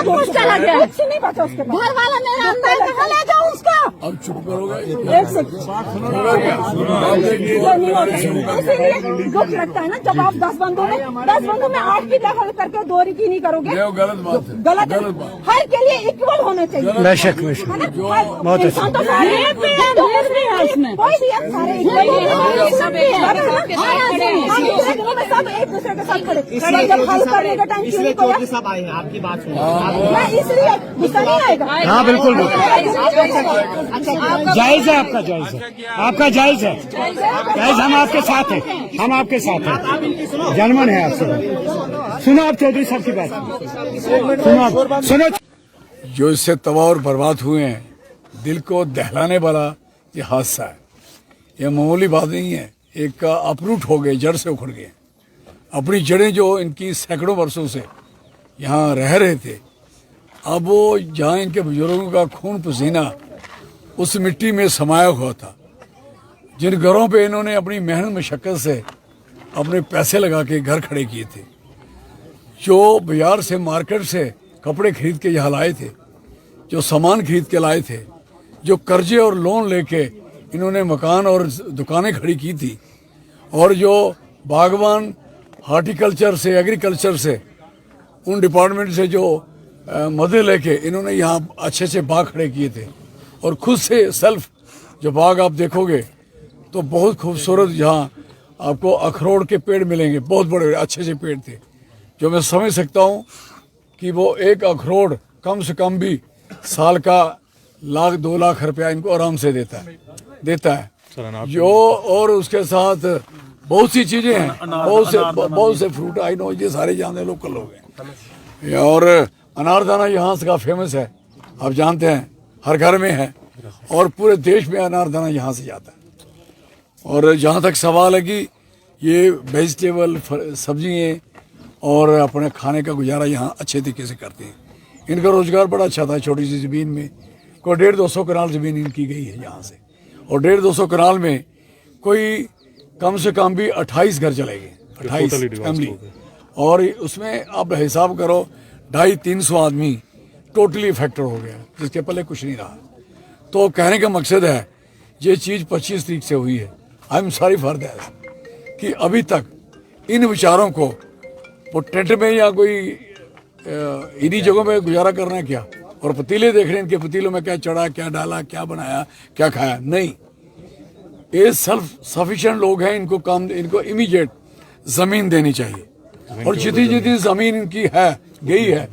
दोस्त चला गया, कुछ नहीं पता उसके बाद। घर वाला मेरा अंदर कहाँ ले जाऊँ उसको? अब चुप करोगे? एक सेकंड, इसीलिए दुख लगता है ना जब आप 10 बंदों में 8 की दखल करके 2 की नहीं करोगे। गलत बात है, गलत हर के लिए इक्वल होने चाहिए। बेशक बहुत अच्छा। इंसान तो सारे इसमें कोई भी है, सारे इक्वल सब एक दूसरे के साथ खड़े। जब हल करने का टाइम क्यों नहीं कोई सब आए हैं आपकी बात सुनो। मैं इसलिए गुस्सा नहीं आएगा। हाँ बिल्कुल जायज है, आपका जायज है, आपका जायज है, जायज। हम आपके साथ हैं, हम आपके साथ हैं, जनमन है आपसे। सुनो आप चौधरी साहब की बात, सुनो आप, सुनो। जो इससे तबाह और बर्बाद हुए हैं, दिल को दहलाने वाला ये हादसा है। ये मामूली बात नहीं है, एक अपरूट हो गए, जड़ से उखड़ गए। अपनी जड़ें जो इनकी सैकड़ों वर्षों से यहाँ रह रहे थे, अब वो जहाँ इनके बुजुर्गों का खून पसीना उस मिट्टी में समाया हुआ था। जिन घरों पे इन्होंने अपनी मेहनत मशक्कत से अपने पैसे लगा के घर खड़े किए थे, जो बाजार से मार्केट से कपड़े खरीद के यहाँ लाए थे, जो सामान खरीद के लाए थे, जो कर्जे और लोन लेके इन्होंने मकान और दुकानें खड़ी की थी, और जो बागवान हार्टिकल्चर से, एग्रीकल्चर से, उन डिपार्टमेंट से जो मदद लेके इन्होंने यहाँ अच्छे से बाग खड़े किए थे, और खुद से सेल्फ जो बाग आप देखोगे तो बहुत खूबसूरत, यहाँ आपको अखरोट के पेड़ मिलेंगे, बहुत बड़े अच्छे से पेड़ थे, जो मैं समझ सकता हूँ कि वो एक अखरोट कम से कम भी साल का 1-2 लाख रुपया इनको आराम से देता है जो। और उसके साथ बहुत सी चीजें हैं, बहुत से फ्रूट, आई नो ये सारे जानते लोकल लोग हैं। और अनारदाना यहाँ का फेमस है, आप जानते हैं, हर घर में है, और पूरे देश में अनारदाना यहाँ से जाता है। और जहाँ तक सवाल है कि ये वेजिटेबल सब्जियाँ और अपने खाने का गुजारा यहाँ अच्छे तरीके से करते हैं। इनका रोजगार बड़ा अच्छा था। छोटी सी ज़मीन में कोई 150-200 कनाल ज़मीन इनकी गई है यहाँ से, और 150-200 कनाल में कोई कम से कम भी 28 घर चले गए, 28 फैमिली। और उसमें आप हिसाब करो 250-300 आदमी टोटली इफेक्टेड हो गया, जिसके पहले कुछ नहीं रहा। तो कहने का मकसद है, ये चीज़ 25 तारीख से हुई है। I am sorry for that कि अभी तक इन विचारों को वो टेंट में या कोई इन्हीं जगहों में गुजारा करना है क्या, और पतीले देख रहे हैं, इनके पतीलों में क्या चढ़ा, क्या डाला, क्या बनाया, क्या खाया। नहीं, ये सेल्फ सफिशिएंट लोग हैं, इनको काम, इनको इमीडिएट जमीन देनी चाहिए। और जितनी जितनी जमीन इनकी है, गई है,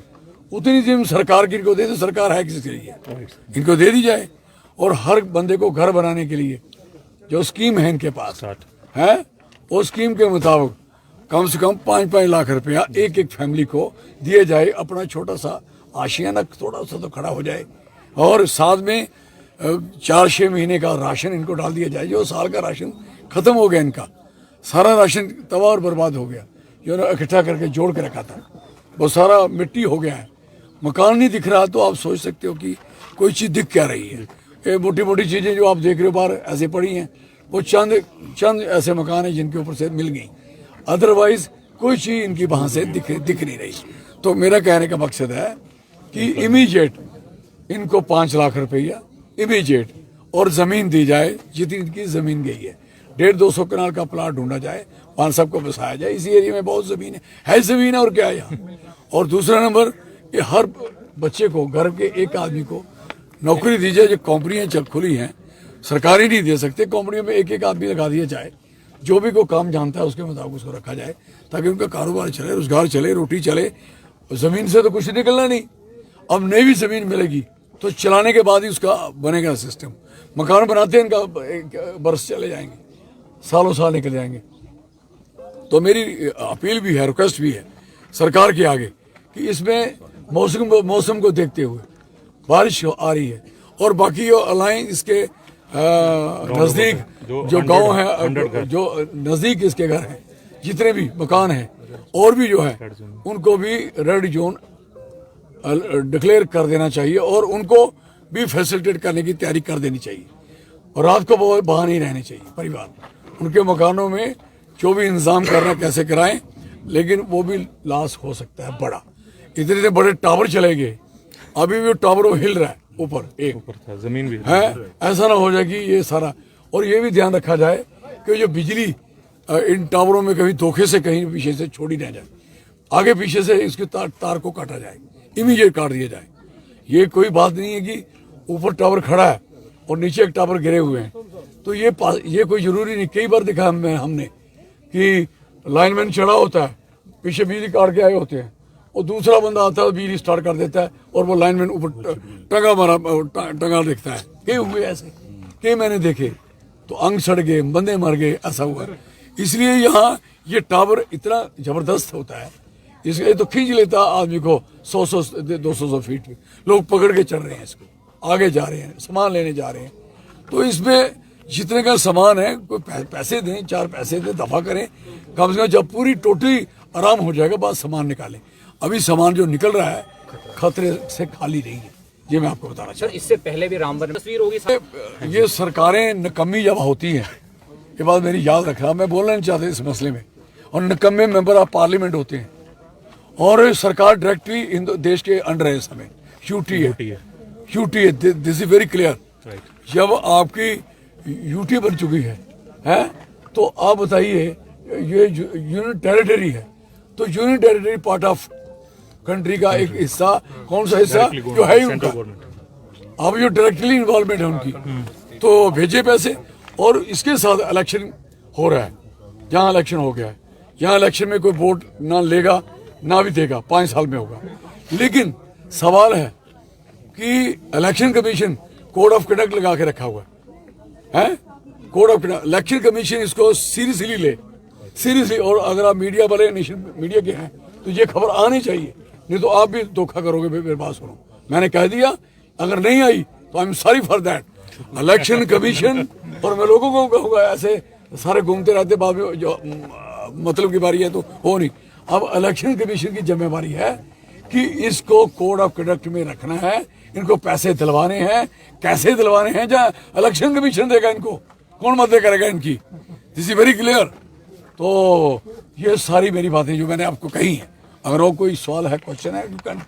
उतनी जमीन सरकार की इनको दे दो। सरकार है किसके लिए, इनको दे दी जाए। और हर बंदे को घर बनाने के लिए जो स्कीम है इनके पास है, वो स्कीम के मुताबिक कम से कम 5-5 लाख रुपया एक एक फैमिली को दिए जाए। अपना छोटा सा आशियाना थोड़ा सा तो खड़ा हो जाए, और साथ में 4-6 महीने का राशन इनको डाल दिया जाए। जो साल का राशन खत्म हो गया, इनका सारा राशन तबाह और बर्बाद हो गया, जो इकट्ठा करके जोड़ के रखा था, वो सारा मिट्टी हो गया है। मकान नहीं दिख रहा, तो आप सोच सकते हो कि कोई चीज़ दिख क्या रही है। ये मोटी मोटी चीज़ें जो आप देख रहे हो बाहर ऐसे पड़ी हैं, वो चंद ऐसे मकान हैं जिनके ऊपर से मिल गई, अदरवाइज कोई चीज़ इनकी वहाँ से दिख नहीं रही। तो मेरा कहने का मकसद है कि इमीडिएट इनको 5 लाख रुपया इमीडिएट और ज़मीन दी जाए, जितनी इनकी ज़मीन गई है। 150-200 कनाल का प्लाट ढूंढा जाए, वहाँ सबको बसाया जाए। इसी एरिया में बहुत ज़मीन है ज़मीन, और क्या है यहाँ। और दूसरा नंबर, ये हर बच्चे को, घर के एक आदमी को नौकरी दी जाए। जो कंपनियाँ चल खुली हैं, सरकारी नहीं दे सकते, कंपनियों में एक आदमी लगा दिया जाए, जो भी को काम जानता है उसके मुताबिक उसको रखा जाए, ताकि उनका कारोबार चले, रोजगार चले, रोटी चले। ज़मीन से तो कुछ निकलना नहीं। अब नई भी ज़मीन मिलेगी तो चलाने के बाद ही उसका बनेगा सिस्टम। मकान बनाते हैं, इनका बरस चले जाएंगे, सालों साल निकल जाएंगे। तो मेरी अपील भी है, रिक्वेस्ट भी है सरकार के आगे कि इसमें मौसम को देखते हुए, बारिश आ रही है, और बाकी जो अलाइन इसके नज़दीक जो गांव है, जो नज़दीक इसके घर हैं, जितने भी मकान हैं, और भी जो है, उनको भी रेड जोन डिक्लेयर कर देना चाहिए, और उनको भी फैसिलिटेट करने की तैयारी कर देनी चाहिए। और रात को बाहर नहीं रहने चाहिए परिवार, उनके मकानों में जो भी इंतजाम करना कैसे कराएं, लेकिन वो भी लॉस हो सकता है बड़ा। इतने बड़े टावर चले गए अभी भी टावर हिल रहा है ऊपर, एक ऊपर था, जमीन भी है। ऐसा ना हो जाए कि ये सारा, और ये भी ध्यान रखा जाए कि जो बिजली इन टावरों में कभी धोखे से कहीं पीछे से छोड़ी ना जाए, आगे पीछे से इसके तार को काटा जाए, इमीडिएट काट दिया जाए। ये कोई बात नहीं है कि ऊपर टावर खड़ा है और नीचे एक टावर गिरे हुए हैं, तो ये कोई जरूरी नहीं। कई बार देखा हमने कि लाइनमैन चढ़ा होता है, पीछे बिजली काट के आए होते हैं, और दूसरा बंदा आता है बिजली स्टार्ट कर देता है और वो लाइनमैन ऊपर टंगा देखता है। कई हुए ऐसे, कई मैंने देखे, तो अंग सड़ गए, बंदे मर गए, ऐसा हुआ। इसलिए यहाँ ये टावर इतना जबरदस्त होता है, इसलिए तो खींच लेता आदमी को 100-200 फीट। लोग पकड़ के चल रहे हैं इसको, आगे जा रहे हैं, सामान लेने जा रहे हैं। तो इसमें जितने का सामान है, कोई पैसे दें, 4 पैसे दें, दफा करें कम से कम। जब पूरी टोटली आराम हो जाएगा, बाद सामान निकालें। अभी सामान जो निकल रहा है खतरे से खाली नहीं है, ये मैं आपको बताना चाहता हूं। इससे पहले भी रामबन में तस्वीर होगी। ये सरकारें नकम्मी जब होती हैं, ये बात मेरी याद रखना, मैं बोलना नहीं चाहता इस मसले में, और नकम्मे मेंबर ऑफ पार्लियामेंट होते हैं, और सरकार डायरेक्टली इन देश के अंडर है, समय यूटी है, दिस इज वेरी क्लियर। जब आपकी यूटी बन चुकी है तो आप बताइए, ये यूनियन टेरिटरी है, तो union territory part of country का एक हिस्सा, कौन सा हिस्सा जो है ही उनका, अब जो डायरेक्टली इन्वॉल्वमेंट है उनकी, तो भेजे पैसे। और इसके साथ इलेक्शन हो रहा है, जहाँ इलेक्शन हो गया है, यहाँ इलेक्शन में कोई वोट ना लेगा ना भी देगा, 5 साल में होगा। लेकिन सवाल है कि election commission code of conduct लगा के रखा हुआ है, code of conduct. Election commission इसको सीरियसली ले, सीरियसली। और अगर आप मीडिया वाले, नेशनल मीडिया के हैं, तो ये खबर आनी चाहिए, नहीं तो आप भी धोखा करोगे। मेरे पास सुनो, मैंने कह दिया, अगर नहीं आई तो I am sorry for that. Election commission, और मैं लोगों को कहूँगा, ऐसे सारे घूमते रहते, बाद में जो मतलब की बारी है तो हो नहीं। अब इलेक्शन कमीशन की जिम्मेवारी है कि इसको कोड ऑफ कंडक्ट में रखना है, इनको पैसे दिलवाने हैं, कैसे दिलवाने हैं, जहाँ इलेक्शन कमीशन देगा इनको, कौन मदद करेगा इनकी, दिस इज वेरी क्लियर। तो ये सारी मेरी बातें जो मैंने आपको कही हैं, अगर और कोई सवाल है, क्वेश्चन है, यू कैन